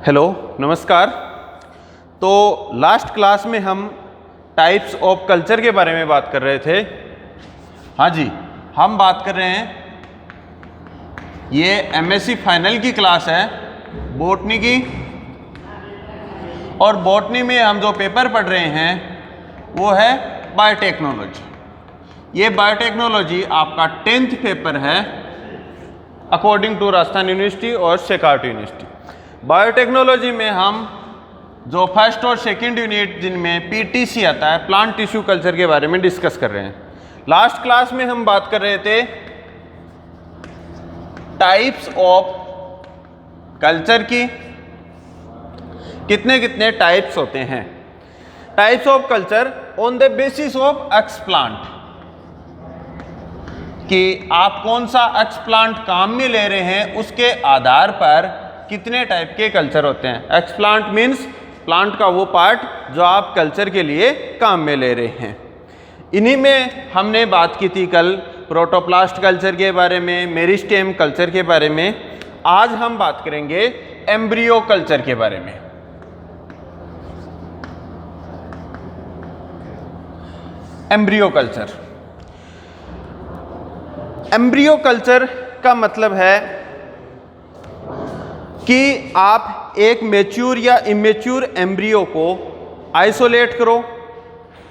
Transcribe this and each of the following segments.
Hello नमस्कार। तो last class में हम टाइप्स ऑफ कल्चर के बारे में बात कर रहे थे। हाँ जी, हम बात कर रहे हैं, ये एमएससी फाइनल की क्लास है बॉटनी की, और बॉटनी में हम जो पेपर पढ़ रहे हैं वो है बायोटेक्नोलॉजी। ये बायोटेक्नोलॉजी आपका 10th पेपर है अकॉर्डिंग टू राजस्थान यूनिवर्सिटी और शेखावटी यूनिवर्सिटी। बायोटेक्नोलॉजी में हम जो फर्स्ट और सेकंड यूनिट जिनमें पीटीसी आता है, प्लांट टिश्यू कल्चर के बारे में डिस्कस कर रहे हैं। लास्ट क्लास में हम बात कर रहे थे टाइप्स ऑफ कल्चर की, कितने कितने टाइप्स होते हैं। Types of culture on the basis of explant, कि आप कौन सा एक्सप्लांट काम में ले रहे हैं उसके आधार पर कितने टाइप के कल्चर होते हैं। एक्सप्लांट मीन्स प्लांट का वो पार्ट जो आप कल्चर के लिए काम में ले रहे हैं। इन्हीं में हमने बात की थी कल प्रोटोप्लास्ट कल्चर के बारे में, मेरिस्टेम कल्चर के बारे में। आज हम बात करेंगे एम्ब्रियो कल्चर के बारे में। एम्ब्रियो कल्चर, एम्ब्रियो कल्चर का मतलब है कि आप एक मैच्योर या इमेच्योर एम्ब्रियो को आइसोलेट करो,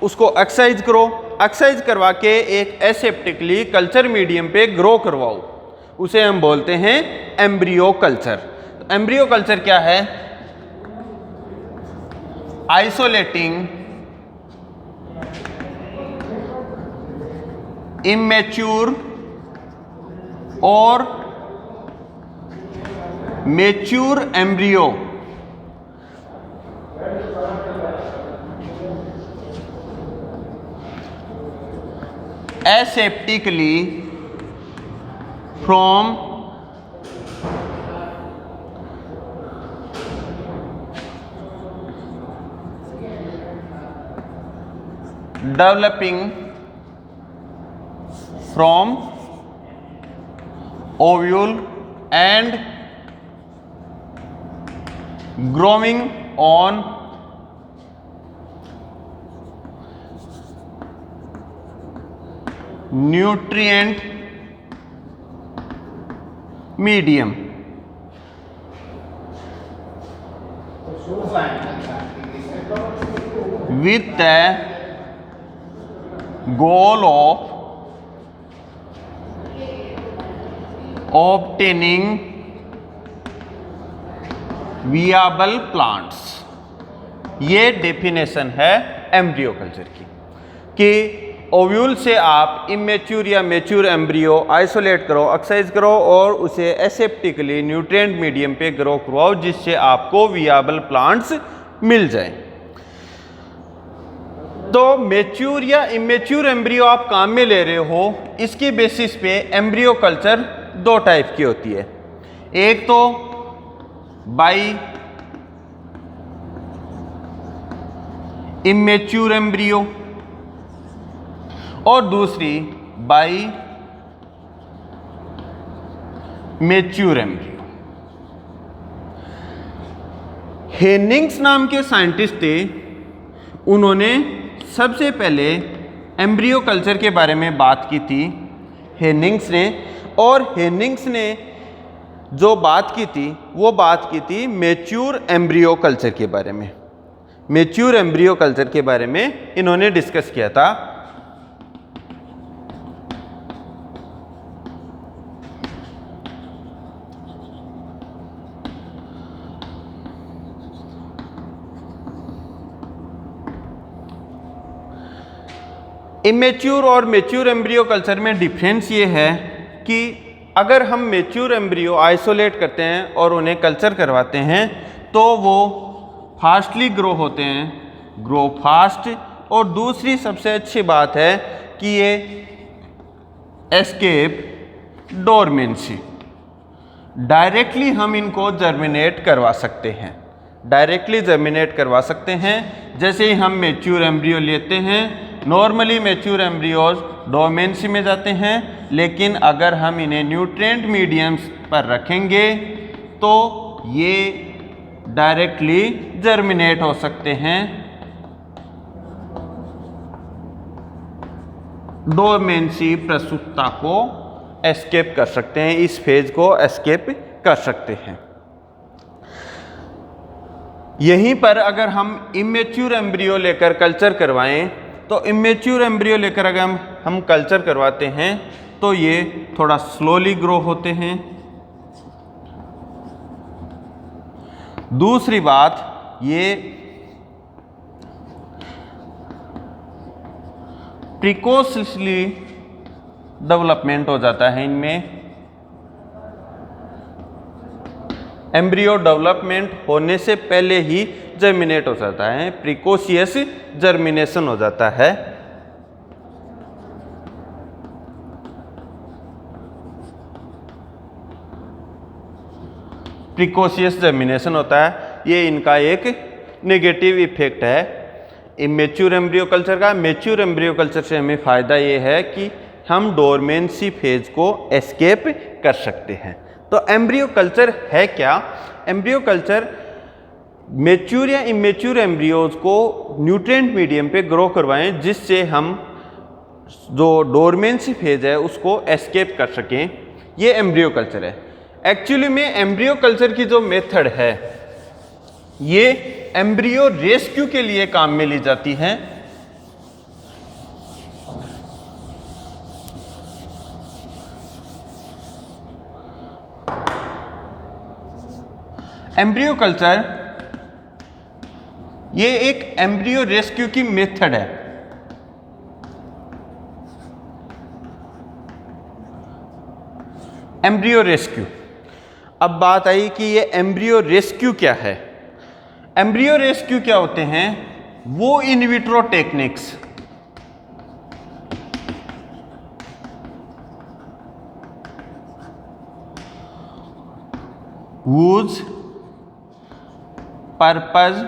उसको एक्सरसाइज करो, एक्सरसाइज करवा के एक एसेप्टिकली कल्चर मीडियम पे ग्रो करवाओ, उसे हम बोलते हैं एम्ब्रियो कल्चर। तो एम्ब्रियो कल्चर क्या है? आइसोलेटिंग इमेच्योर और mature embryo aseptically from developing from ovule and growing on nutrient medium with the goal of obtaining viable plants. ये डेफिनेशन है एम्ब्रियो कल्चर की, कि ओव्यूल से आप इमेच्योर या मैच्योर एम्ब्रियो आइसोलेट करो, एक्सरसाइज करो और उसे एसेप्टिकली न्यूट्रिएंट मीडियम पे ग्रो करवाओ, जिससे आपको वियाबल प्लांट्स मिल जाए। तो मैच्योर या इमेच्योर एम्ब्रियो आप काम में ले रहे हो, इसकी बेसिस पे एम्ब्रियो कल्चर दो टाइप की होती है। एक तो बाई इमेच्योर एम्ब्रियो और दूसरी बाई मैच्योर एम्ब्रियो। हेनिंग्स नाम के साइंटिस्ट थे, उन्होंने सबसे पहले एम्ब्रियो कल्चर के बारे में बात की थी, हेनिंग्स ने। और हेनिंग्स ने जो बात की थी वो बात की थी मैच्योर एम्ब्रियो कल्चर के बारे में। मैच्योर एम्ब्रियो कल्चर के बारे में इन्होंने डिस्कस किया था। इमेच्योर और मैच्योर एम्ब्रियो कल्चर में डिफरेंस ये है कि अगर हम मैच्योर एम्ब्रियो आइसोलेट करते हैं और उन्हें कल्चर करवाते हैं तो वो फास्टली ग्रो होते हैं, ग्रो फास्ट। और दूसरी सबसे अच्छी बात है कि ये एस्केप डोरमेंसी, डायरेक्टली हम इनको जर्मिनेट करवा सकते हैं, डायरेक्टली जर्मिनेट करवा सकते हैं। जैसे ही हम मैच्योर एम्ब्रियो लेते हैं, नॉर्मली मैच्योर एम्ब्रियोज डोरमेंसी में जाते हैं, लेकिन अगर हम इन्हें न्यूट्रिएंट मीडियम्स पर रखेंगे तो ये डायरेक्टली जर्मिनेट हो सकते हैं, डोरमेंसी प्रसूतता को एस्केप कर सकते हैं, इस फेज को एस्केप कर सकते हैं। यहीं पर अगर हम इमेच्योर एम्ब्रियो लेकर कल्चर करवाएं तो इमेच्योर एम्ब्रियो लेकर अगर हम कल्चर करवाते हैं तो ये थोड़ा स्लोली ग्रो होते हैं। दूसरी बात, ये प्रिकोसली डेवलपमेंट हो जाता है इनमें। एम्ब्रियो डेवलपमेंट होने से पहले ही जर्मिनेट हो जाता है, प्रिकोशियस जर्मिनेशन हो जाता है। प्रिकोशियस जर्मिनेशन होता है, ये इनका एक नेगेटिव इफेक्ट है इमेच्योर एम्ब्रियो कल्चर का। मैच्योर एम्ब्रियो कल्चर से हमें फ़ायदा ये है कि हम डोरमेंसी फेज को एस्केप कर सकते हैं। तो एम्ब्रियो कल्चर है क्या? एम्ब्रियो कल्चर मैच्योर या इमेच्योर एम्ब्रियोज को न्यूट्रिएंट मीडियम पे ग्रो करवाएं, जिससे हम जो डोरमेंसी फेज है उसको एस्केप कर सकें। ये एम्ब्रियो कल्चर है। एक्चुअली में एम्ब्रियो कल्चर की जो मेथड है ये एम्ब्रियो रेस्क्यू के लिए काम में ली जाती है। एम्ब्रियो कल्चर ये एक एम्ब्रियो रेस्क्यू की मेथड है। Embryo rescue. अब बात आई कि ये एम्ब्रियो रेस्क्यू क्या है। एम्ब्रियो रेस्क्यू क्या होते हैं? वो in vitro techniques whose purpose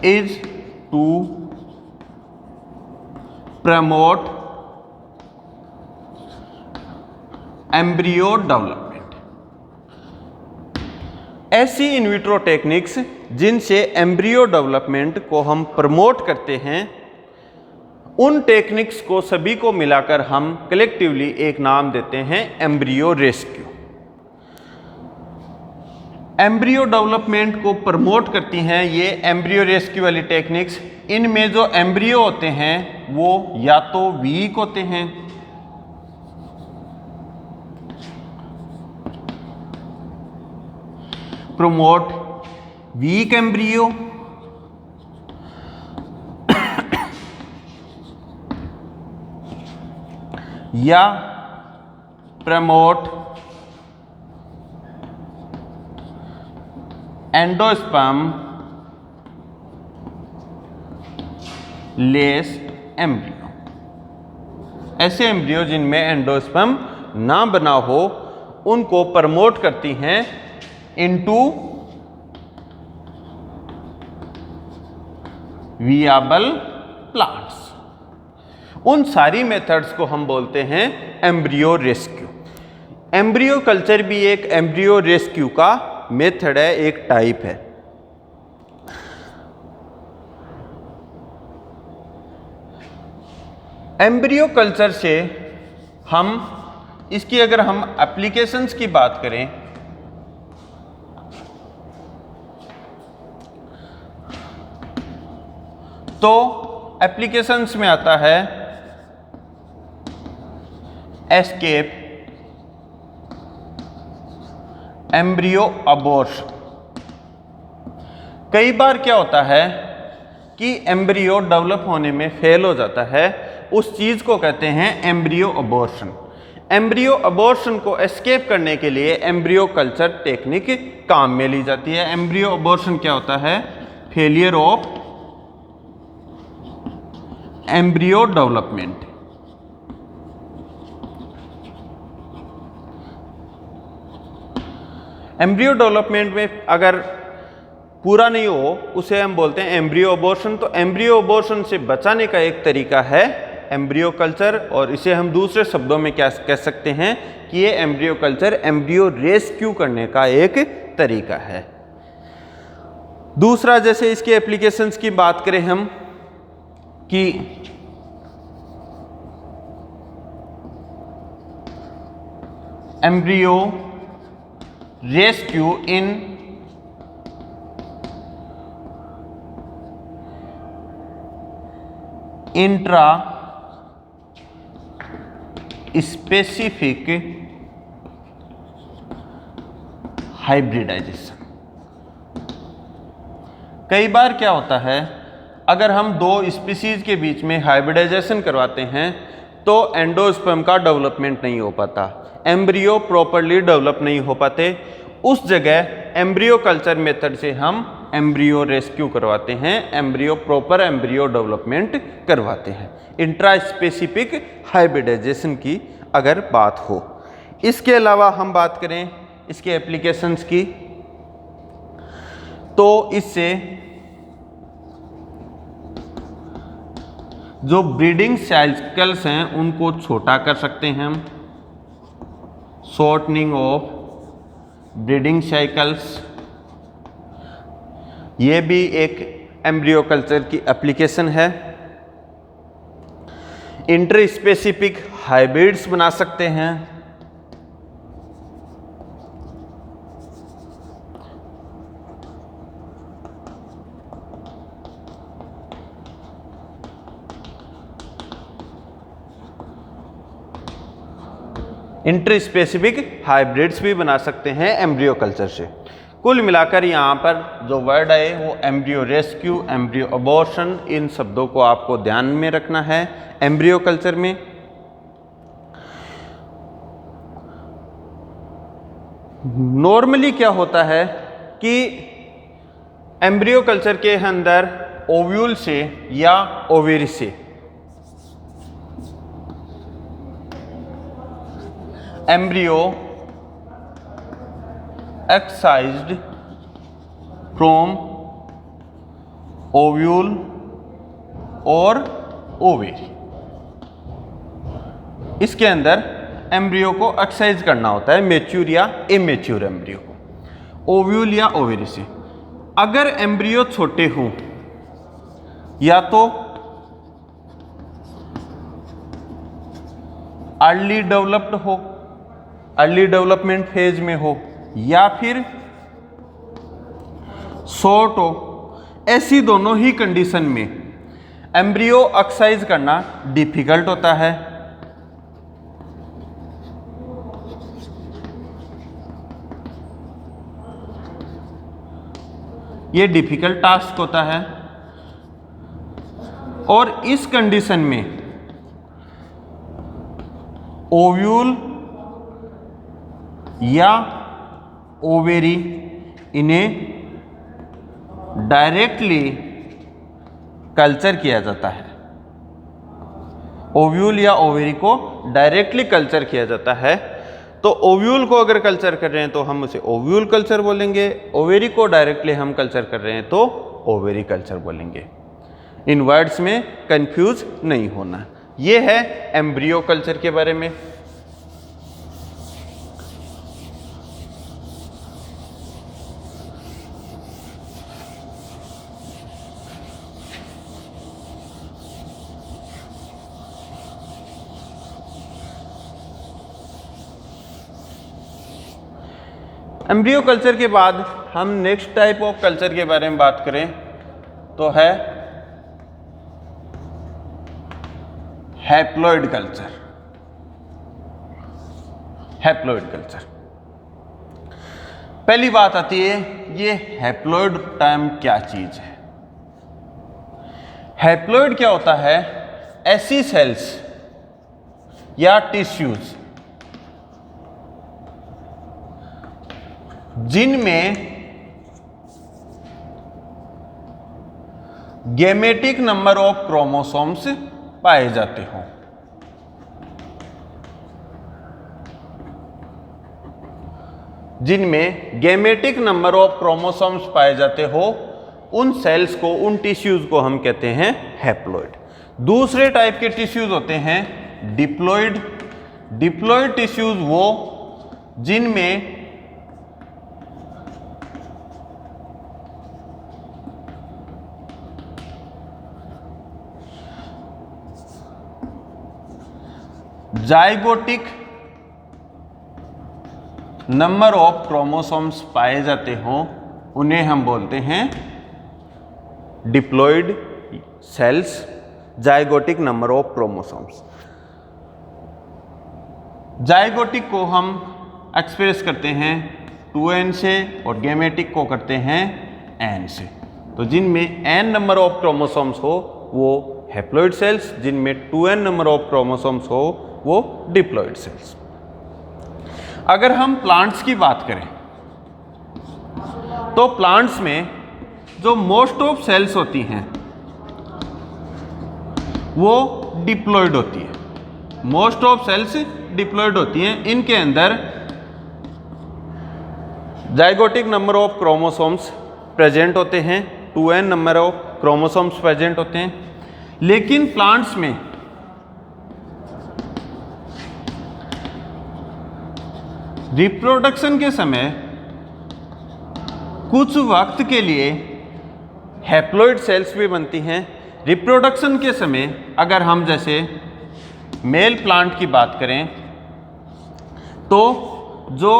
is to promote embryo development। ऐसी इन विट्रो टेक्निक्स जिनसे एम्ब्रियो डेवलपमेंट को हम प्रमोट करते हैं, उन टेक्निक्स को सभी को मिलाकर हम कलेक्टिवली एक नाम देते हैं एम्ब्रियो रेस्क्यू। एम्ब्रियो डेवलपमेंट को प्रमोट करती हैं ये एम्ब्रियो रेस्क्यू वाली टेक्निक्स। इनमें जो एम्ब्रियो होते हैं वो या तो वीक होते हैं, प्रमोट वीक एम्ब्रियो, या प्रमोट एंडोस्पर्म लेस एम्ब्रियो। ऐसे एम्ब्रियो जिनमें एंडोस्पर्म ना बना हो उनको प्रमोट करती हैं इनटू वियाबल प्लांट्स। उन सारी मेथड्स को हम बोलते हैं एम्ब्रियो रेस्क्यू। एम्ब्रियो कल्चर भी एक एम्ब्रियो रेस्क्यू का मेथड है, एक टाइप है। एम्ब्रियो कल्चर से हम इसकी अगर हम एप्लीकेशंस की बात करें तो एप्लीकेशंस में आता है एस्केप एम्ब्रियो अबॉर्शन। कई बार क्या होता है कि एम्ब्रियो डेवलप होने में फेल हो जाता है, उस चीज को कहते हैं एम्ब्रियो अबॉर्शन। एम्ब्रियो अबॉर्शन को एस्केप करने के लिए एम्ब्रियो कल्चर टेक्निक काम में ली जाती है। एम्ब्रियो अबॉर्शन क्या होता है? Failure of embryo development. Embryo development में अगर पूरा नहीं हो उसे हम बोलते हैं एम्ब्रियो अबॉर्शन। तो एम्ब्रियो अबॉर्शन से बचाने का एक तरीका है एम्ब्रियो कल्चर, और इसे हम दूसरे शब्दों में क्या कह सकते हैं कि ये एम्ब्रियो कल्चर एम्ब्रियो रेस्क्यू करने का एक तरीका है। दूसरा, जैसे इसके एप्लीकेशंस की बात करें हम कि embryo rescue in intraspecific hybridisation. कई बार क्या होता है, अगर हम दो स्पीसीज के बीच में हाइब्रिडाइजेशन करवाते हैं तो एंडोस्पर्म का डेवलपमेंट नहीं हो पाता, एम्ब्रियो प्रॉपरली डेवलप नहीं हो पाते। उस जगह एम्ब्रियो कल्चर मेथड से हम एम्ब्रियो रेस्क्यू करवाते हैं, एम्ब्रियो प्रॉपर एम्ब्रियो डेवलपमेंट करवाते हैं, इंट्रा स्पेसिफिक हाइब्रिडाइजेशन की अगर बात हो। इसके अलावा हम बात करें इसके एप्लीकेशंस की, तो इससे जो ब्रीडिंग साइकिल्स हैं उनको छोटा कर सकते हैं हम, शॉर्टनिंग ऑफ ब्रीडिंग साइकिल्स, ये भी एक एम्ब्रियो कल्चर की एप्लीकेशन है। इंटर स्पेसिफिक हाइब्रिड्स बना सकते हैं, इंटर स्पेसिफिक हाइब्रिड्स भी बना सकते हैं एम्ब्रियो कल्चर से। कुल मिलाकर यहाँ पर जो वर्ड है वो एम्ब्रियो रेस्क्यू, एम्ब्रियो अबॉर्शन, इन शब्दों को आपको ध्यान में रखना है एम्ब्रियो कल्चर में। नॉर्मली क्या होता है कि एम्ब्रियो कल्चर के अंदर ओव्यूल से या ओवेरी से एम्ब्रियो एक्साइज्ड फ्रॉम ओव्यूल और ओवेरी, इसके अंदर एम्ब्रियो को एक्साइज करना होता है, मैच्योर या इमेच्योर एम्ब्रियो को, ओव्यूल या ओवेरी से। अगर एम्ब्रियो छोटे हों या तो अर्ली डेवलप्ड हो, अर्ली डेवलपमेंट फेज में हो, या फिर शॉर्ट हो, ऐसी दोनों ही कंडीशन में एम्ब्रियो एक्साइज करना डिफिकल्ट होता है। ये डिफिकल्ट टास्क होता है और इस कंडीशन में ओव्यूल या ओवेरी इन्हें डायरेक्टली कल्चर किया जाता है, ओव्यूल या ओवेरी को डायरेक्टली कल्चर किया जाता है। तो ओव्यूल को अगर कल्चर कर रहे हैं तो हम उसे ओव्यूल कल्चर बोलेंगे, ओवेरी को डायरेक्टली हम कल्चर कर रहे हैं तो ओवेरी कल्चर बोलेंगे। इन वर्ड्स में कंफ्यूज नहीं होना। ये है एम्ब्रियो कल्चर के बारे में। एम्ब्रियो कल्चर के बाद हम नेक्स्ट टाइप ऑफ कल्चर के बारे में बात करें तो है हैप्लॉइड कल्चर। हैप्लॉइड कल्चर, पहली बात आती है ये हैप्लॉइड टर्म क्या चीज है। हैप्लॉइड क्या होता है, ऐसी सेल्स या टिश्यूज जिनमें गैमेटिक नंबर ऑफ क्रोमोसोम्स पाए जाते हों। जिनमें गैमेटिक नंबर ऑफ क्रोमोसोम्स पाए जाते हो, उन सेल्स को, उन टिश्यूज को हम कहते हैं हैप्लॉइड। दूसरे टाइप के टिश्यूज होते हैं डिप्लॉइड। डिप्लॉइड टिश्यूज वो जिनमें जाइगोटिक नंबर ऑफ क्रोमोसोम्स पाए जाते हों उन्हें हम बोलते हैं diploid cells, zygotic number of chromosomes. Zygotic को हम एक्सप्रेस करते हैं 2n से और गैमेटिक को करते हैं n से। तो जिनमें n नंबर ऑफ क्रोमोसोम्स हो वो हैप्लॉइड सेल्स, जिनमें 2n नंबर ऑफ क्रोमोसोम्स हो वो डिप्लॉयड सेल्स। अगर हम प्लांट्स की बात करें तो प्लांट्स में जो मोस्ट ऑफ सेल्स होती हैं वो डिप्लॉयड होती है। मोस्ट ऑफ सेल्स डिप्लॉयड होती हैं। इनके अंदर zygotic number of chromosomes present होते हैं, 2n number of chromosomes present होते हैं। लेकिन प्लांट्स में रिप्रोडक्शन के समय कुछ वक्त के लिए हैप्लॉइड सेल्स भी बनती हैं। रिप्रोडक्शन के समय अगर हम जैसे मेल प्लांट की बात करें तो जो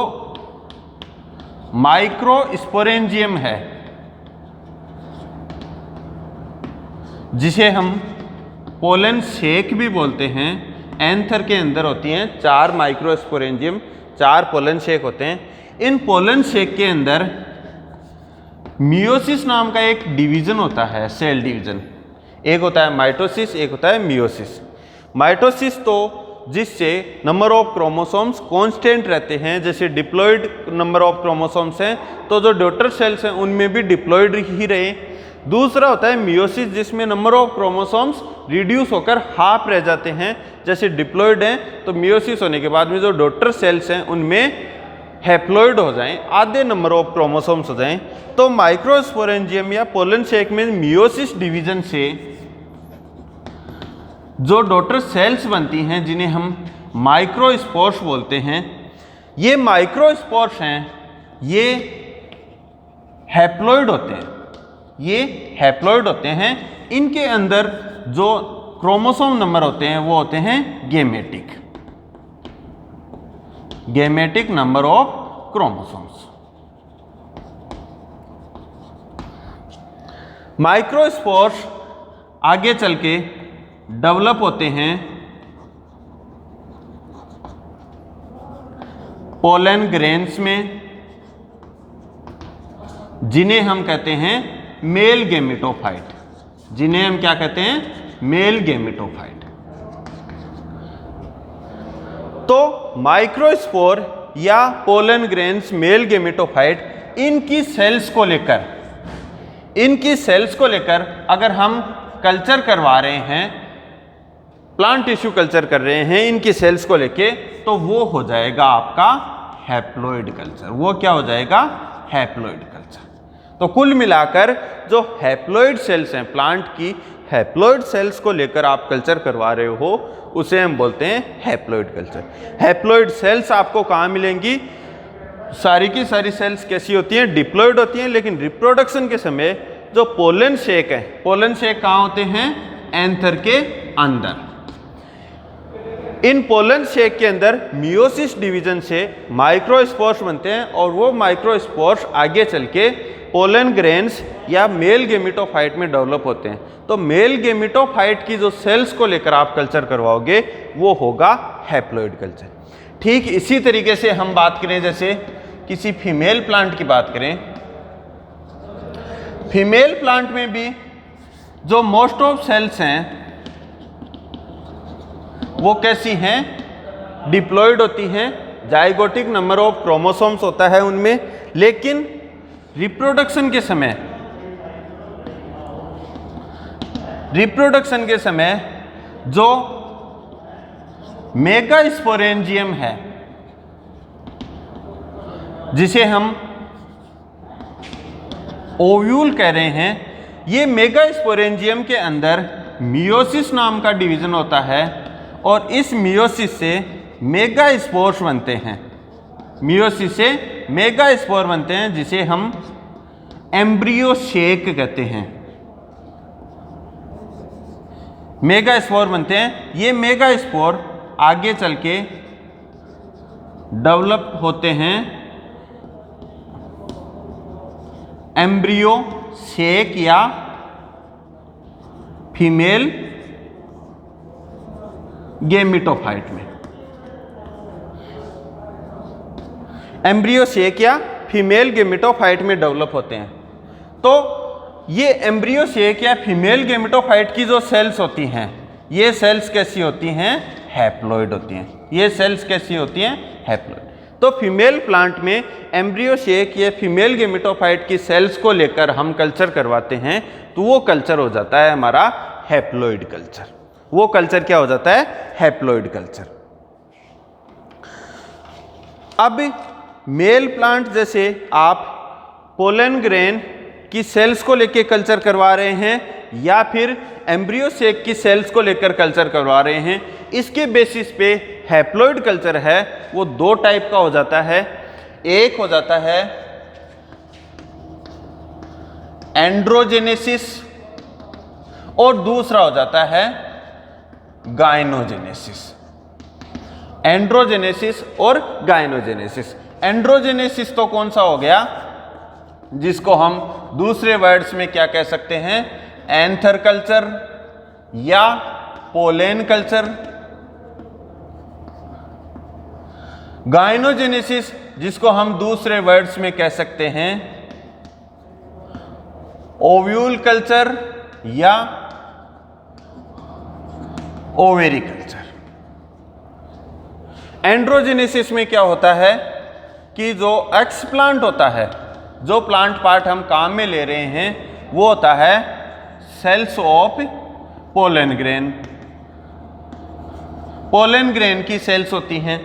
माइक्रोस्पोरेंजियम है, जिसे हम पोलन शेक भी बोलते हैं, एंथर के अंदर होती हैं 4 माइक्रोस्पोरेंजियम, 4 पोलन शेक होते हैं। इन पोलन शेक के अंदर मियोसिस नाम का एक डिवीजन होता है, सेल डिवीजन। एक होता है माइटोसिस, एक होता है मियोसिस। माइटोसिस तो जिससे नंबर ऑफ क्रोमोसोम्स कांस्टेंट रहते हैं, जैसे डिप्लॉयड नंबर ऑफ क्रोमोसोम्स हैं तो जो डॉटर सेल्स हैं उनमें भी डिप्लॉयड ही रहे। दूसरा होता है मियोसिस, जिसमें नंबर ऑफ क्रोमोसोम्स रिड्यूस होकर हाफ रह जाते हैं। जैसे डिप्लॉयड हैं तो मियोसिस होने के बाद में जो डॉटर सेल्स हैं उनमें हैप्लॉयड हो जाएं, आधे नंबर ऑफ क्रोमोसोम्स हो जाएं। तो माइक्रोस्पोरेंजियम या पोलन शेक में मियोसिस डिवीजन से जो डॉटर सेल्स बनती हैं जिन्हें हम माइक्रोस्पोर्स बोलते हैं, ये माइक्रोस्पोर्स हैं, ये हैप्लॉयड होते हैं। ये हैप्लॉयड होते हैं। इनके अंदर जो क्रोमोसोम नंबर होते हैं वो होते हैं gametic, gametic number of chromosomes. Microspores आगे चल के डेवलप होते हैं पोलन ग्रेन्स में, जिन्हें हम कहते हैं मेल गैमेटोफाइट, जिन्हें हम क्या कहते हैं, मेल गैमेटोफाइट। तो माइक्रोस्पोर या पोलन ग्रेन्स, मेल गैमेटोफाइट, इनकी सेल्स को लेकर अगर हम कल्चर करवा रहे हैं, प्लांट टिश्यू कल्चर कर रहे हैं इनकी सेल्स को लेके, तो वो हो जाएगा आपका हैप्लॉइड कल्चर। वो क्या हो जाएगा, हैप्लॉइड कल्चर। तो कुल मिलाकर जो हैप्लॉइड सेल्स हैं, प्लांट की हैप्लॉइड सेल्स को लेकर आप कल्चर करवा रहे हो उसे हम बोलते हैं हैप्लॉइड कल्चर। हैप्लॉइड सेल्स आपको कहाँ मिलेंगी, सारी की सारी सेल्स कैसी होती हैं, डिप्लॉयड होती हैं। लेकिन रिप्रोडक्शन के समय जो पोलन शेक है, पोलन शेक कहाँ होते हैं, एंथर के अंदर। इन पोलन शेक के अंदर मियोसिस डिवीजन से माइक्रोस्पोर्स बनते हैं और वो माइक्रोस्पोर्स आगे चल के पोलन ग्रेन्स या मेल गैमेटोफाइट में डेवलप होते हैं। तो मेल गैमेटोफाइट की जो सेल्स को लेकर आप कल्चर करवाओगे वो होगा हैप्लॉइड कल्चर। ठीक इसी तरीके से हम बात करें, जैसे किसी फीमेल प्लांट की बात करें, फीमेल प्लांट में भी जो मोस्ट ऑफ सेल्स हैं वो कैसी हैं, डिप्लॉयड होती हैं। जाइगोटिक नंबर ऑफ क्रोमोसोम्स होता है उनमें, लेकिन रिप्रोडक्शन के समय जो मेगास्पोरेंजियम है, जिसे हम ओव्यूल कह रहे हैं, ये मेगास्पोरेंजियम के अंदर मियोसिस नाम का डिवीजन होता है और इस मियोसिस से मेगास्पोर्स बनते हैं। मियोसिस से मेगास्पोर बनते हैं, जिसे हम एम्ब्रियो शेक कहते हैं। मेगास्पोर बनते हैं। ये मेगास्पोर आगे चल के डेवलप होते हैं एम्ब्रियो सेक या फीमेल गेमिटोफाइट में। एम्ब्रियो सेक या फीमेल गेमिटोफाइट में डेवलप होते हैं। तो ये एम्ब्रियो सेक या फीमेल गेमिटोफाइट की जो सेल्स होती हैं, ये सेल्स कैसी होती हैं? हैप्लॉइड होती हैं। ये सेल्स कैसी होती हैं? हैप्लॉइड। तो फीमेल प्लांट में एम्ब्रियो सेक या फीमेल गेमिटोफाइट की सेल्स को लेकर हम कल्चर करवाते हैं, तो वो कल्चर हो जाता है हमारा हैप्लॉइड कल्चर। वो कल्चर क्या हो जाता है? Haploid culture. अब मेल प्लांट जैसे आप पोलन ग्रेन की सेल्स को लेकर कल्चर करवा रहे हैं या फिर एम्ब्रियो सेक की सेल्स को लेकर कल्चर करवा रहे हैं, इसके बेसिस पे हैप्लॉइड कल्चर है वो दो टाइप का हो जाता है। एक हो जाता है एंड्रोजेनेसिस और दूसरा हो जाता है गायनोजेनेसिस। एंड्रोजेनेसिस और गायनोजेनेसिस। एंड्रोजेनेसिस तो कौन सा हो गया, जिसको हम दूसरे वर्ड्स में क्या कह सकते हैं? एंथर कल्चर या पोलेन कल्चर। गायनोजेनेसिस जिसको हम दूसरे वर्ड्स में कह सकते हैं ओव्यूल कल्चर या ओवेरी कल्चर। एंड्रोजेनेसिस में क्या होता है कि जो एक्सप्लांट होता है, जो प्लांट पार्ट हम काम में ले रहे हैं, वो होता है cells of pollen grain. Pollen grain की सेल्स होती हैं।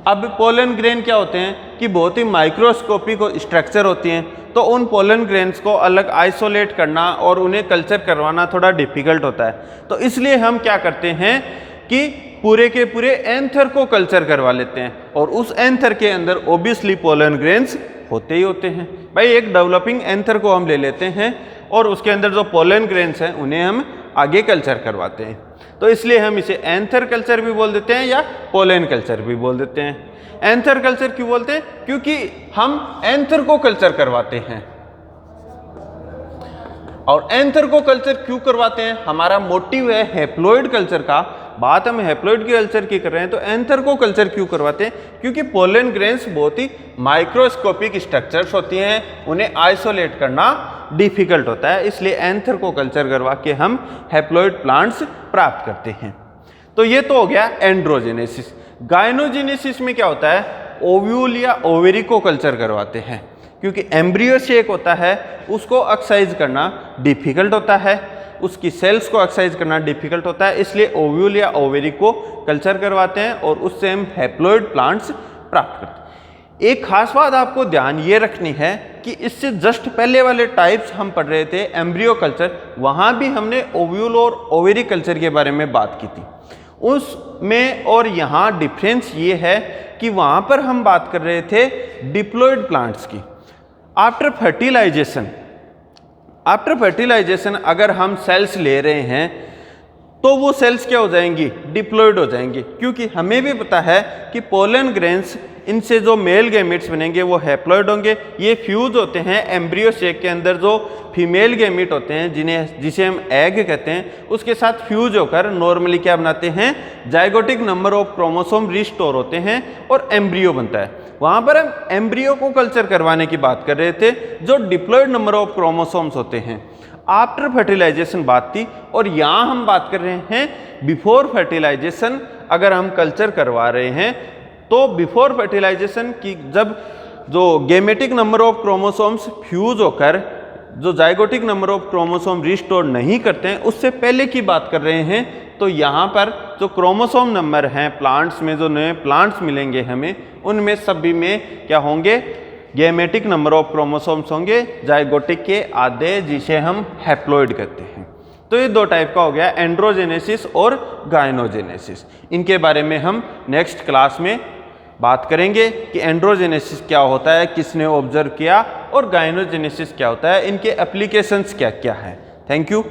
अब पोलन ग्रेन क्या होते हैं कि बहुत ही माइक्रोस्कोपिक स्ट्रक्चर होती हैं, तो उन पोलन ग्रेन्स को अलग आइसोलेट करना और उन्हें कल्चर करवाना थोड़ा डिफिकल्ट होता है। तो इसलिए हम क्या करते हैं कि पूरे के पूरे एंथर को कल्चर करवा लेते हैं, और उस एंथर के अंदर ओबियसली पोलन ग्रेन्स होते ही होते हैं। भाई एक डेवलपिंग एंथर को हम ले लेते हैं और उसके अंदर जो पोलन ग्रेन्स हैं उन्हें हम आगे कल्चर करवाते हैं। तो इसलिए हम इसे एंथर कल्चर भी बोल देते हैं या पोलन कल्चर भी बोल देते हैं। एंथर कल्चर क्यों बोलते हैं? क्योंकि हम एंथर को कल्चर करवाते हैं। और एंथर को कल्चर क्यों करवाते हैं? हमारा मोटिव है हैप्लॉइड कल्चर का। बात हम हैप्लॉइड के कल्चर की कर रहे हैं, तो एंथर को कल्चर क्यों करवाते हैं? क्योंकि पोलन ग्रेन्स बहुत ही माइक्रोस्कोपिक स्ट्रक्चर्स होती हैं, उन्हें आइसोलेट करना डिफिकल्ट होता है, इसलिए एंथर को कल्चर करवा के हम हैप्लॉइड प्लांट्स प्राप्त करते हैं। तो ये तो हो गया एंड्रोजेनेसिस। गायनोजेनेसिस में क्या होता है? ओव्यूल या ओवेरी को कल्चर करवाते हैं, क्योंकि एम्ब्रियो शेक होता है उसको एक्सरसाइज करना डिफिकल्ट होता है, उसकी सेल्स को एक्सरसाइज करना डिफिकल्ट होता है, इसलिए ओव्यूल या ओवेरी को कल्चर करवाते हैं और उससे हम हैप्लॉइड प्लांट्स प्राप्त करते हैं। एक खास बात आपको ध्यान ये रखनी है कि इससे जस्ट पहले वाले टाइप्स हम पढ़ रहे थे एम्ब्रियो कल्चर, वहाँ भी हमने ओव्यूल और ओवेरी कल्चर के बारे में बात की थी। उसमें और यहाँ डिफरेंस ये है कि वहाँ पर हम बात कर रहे थे डिप्लॉयड प्लांट्स की। आफ्टर फर्टिलाइजेशन अगर हम सेल्स ले रहे हैं तो वो सेल्स क्या हो जाएंगी? डिप्लॉयड हो जाएंगी, क्योंकि हमें भी पता है कि पोलन ग्रेन्स इनसे जो मेल गैमेट्स बनेंगे वो हैप्लॉइड होंगे। ये फ्यूज होते हैं एम्ब्रियो शेक के अंदर, जो फीमेल गैमेट होते हैं जिसे हम एग कहते हैं, उसके साथ फ्यूज होकर नॉर्मली क्या बनाते हैं? Zygotic number of chromosome restore होते हैं और एम्ब्रियो बनता है। वहाँ पर हम एम्ब्रियो को कल्चर करवाने की बात कर रहे थे, जो डिप्लॉयड नंबर ऑफ क्रोमोसोम्स होते हैं। आफ्टर फर्टिलाइजेशन बात थी, और यहाँ हम बात कर रहे हैं बिफोर फर्टिलाइजेशन। अगर हम कल्चर करवा रहे हैं तो बिफोर फर्टिलाइजेशन की जब जो gametic number of chromosomes fuse होकर जो zygotic number of chromosome restore नहीं करते हैं, उससे पहले की बात कर रहे हैं। तो यहाँ पर जो क्रोमोसोम नंबर हैं प्लांट्स में, जो नए प्लांट्स मिलेंगे हमें, उनमें सभी में क्या होंगे? गेमेटिक नंबर ऑफ क्रोमोसोम्स होंगे, जाइगोटिक के आधे, जिसे हम हैप्लॉइड कहते हैं। तो ये दो टाइप का हो गया, एंड्रोजेनेसिस और गायनोजेनेसिस। इनके बारे में हम नेक्स्ट क्लास में बात करेंगे कि एंड्रोजेनेसिस क्या होता है, किसने ऑब्जर्व किया, और गायनोजेनेसिस क्या होता है, इनके एप्लीकेशंस क्या क्या है। Thank you.